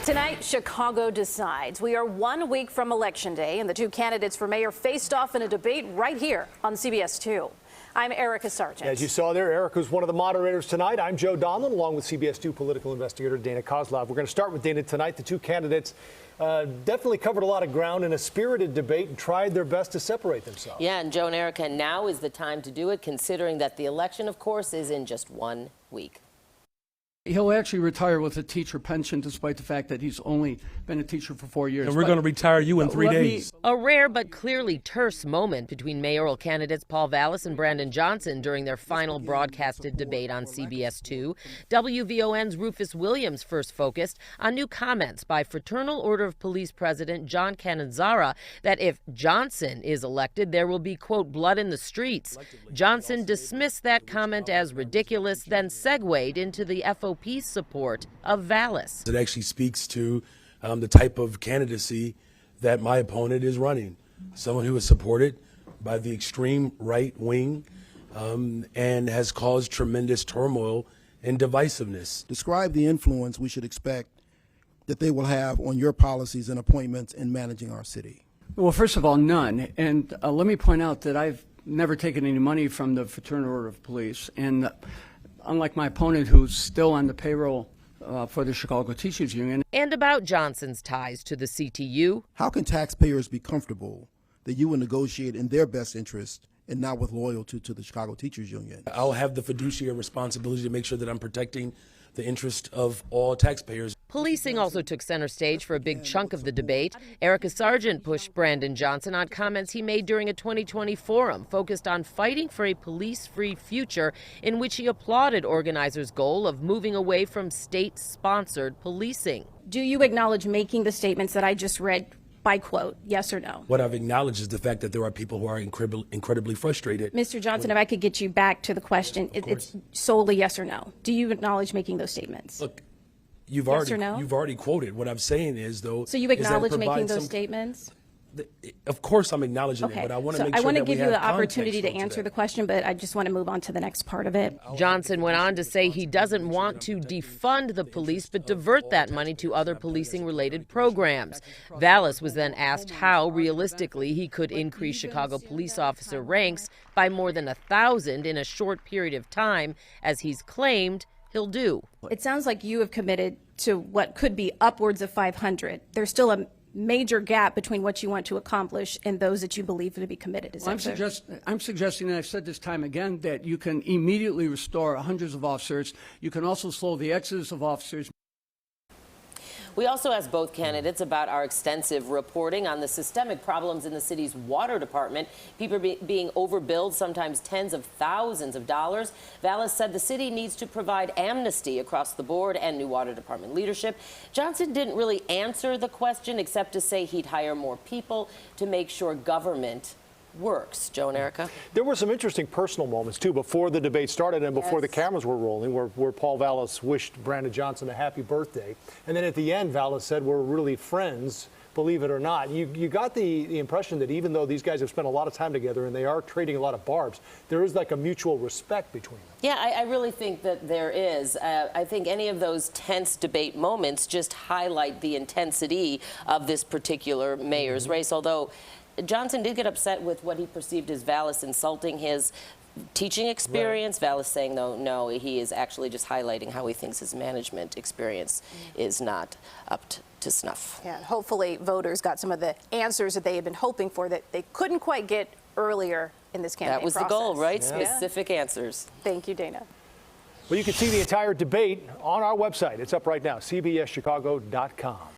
Tonight, Chicago decides. We are 1 week from Election Day, and the two candidates for mayor faced off in a debate right here on CBS 2. I'm Erica Sargent. As you saw there, Erica is one of the moderators tonight. I'm Joe Donlin, along with CBS 2 political investigator Dana Kozlov. We're going to start with Dana tonight. The two candidates definitely covered a lot of ground in a spirited debate and tried their best to separate themselves. Yeah, and Joe and Erica, now is the time to do it, considering that the election, of course, is in just 1 week. He'll actually retire with a teacher pension, despite the fact that he's only been a teacher for 4 years. And we're going to retire you in 3 days. A rare but clearly terse moment between mayoral candidates Paul Vallas and Brandon Johnson during their final broadcasted debate on CBS 2. WVON's Rufus Williams first focused on new comments by Fraternal Order of Police President John Cannizzara that if Johnson is elected, there will be, quote, blood in the streets. Johnson dismissed that comment as ridiculous, then segued into the FOP support of Vallas. It actually speaks to the type of candidacy that my opponent is running. Someone who is supported by the extreme right wing and has caused tremendous turmoil and divisiveness. Describe the influence we should expect that they will have on your policies and appointments in managing our city. Well, first of all, none. And let me point out that I've never taken any money from the Fraternal Order of Police. And unlike my opponent, who's still on the payroll for the Chicago Teachers Union. And about Johnson's ties to the CTU. How can taxpayers be comfortable that you will negotiate in their best interest and not with loyalty to the Chicago Teachers Union? I'll have the fiduciary responsibility to make sure that I'm protecting the interest of all taxpayers. Policing also took center stage for a big chunk of the debate. Erica Sargent pushed Brandon Johnson on comments he made during a 2020 forum focused on fighting for a police-free future, in which he applauded organizers' goal of moving away from state-sponsored policing. Do you acknowledge making the statements that I just read by quote, yes or no? What I've acknowledged is the fact that there are people who are incredibly frustrated. Mr. Johnson, if I could get you back to the question, it's solely yes or no. Do you acknowledge making those statements? Look, you've yes or no? already quoted. What I'm saying is, though, so you acknowledge making those statements? Of course, I'm acknowledging it, but I want to make sure that we have context. I want to give you the opportunity to answer the question, but I just want to move on to the next part of it. Johnson went on to say he doesn't want to defund the police, but divert that money to other policing-related programs. Vallas was then asked how, realistically, he could increase Chicago police officer ranks by more than 1,000 in a short period of time, as he's claimed he'll do. It sounds like you have committed to what could be upwards of 500. There's still a major gap between what you want to accomplish and those that you believe to be committed. I'm suggesting, and I've said this time again, that you can immediately restore hundreds of officers. You can also slow the exodus of officers. We also asked both candidates about our extensive reporting on the systemic problems in the city's water department. People being overbilled, sometimes tens of thousands of dollars. Vallas said the city needs to provide amnesty across the board and new water department leadership. Johnson didn't really answer the question except to say he'd hire more people to make sure government works. Joe and Erica? There were some interesting personal moments, too, before the debate started and before the cameras were rolling, where Paul Vallas wished Brandon Johnson a happy birthday. And then at the end, Vallas said, we're really friends, believe it or not. You got the impression that even though these guys have spent a lot of time together and they are trading a lot of barbs, there is like a mutual respect between them. Yeah, I really think that there is. I think any of those tense debate moments just highlight the intensity of this particular mayor's race, although Johnson did get upset with what he perceived as Vallas insulting his teaching experience. Right. Vallas saying, though, no, he is actually just highlighting how he thinks his management experience is not up to snuff. Yeah, hopefully voters got some of the answers that they had been hoping for that they couldn't quite get earlier in this campaign That was process. the goal, right? Yeah. Specific answers. Thank you, Dana. Well, you can see the entire debate on our website. It's up right now, cbschicago.com.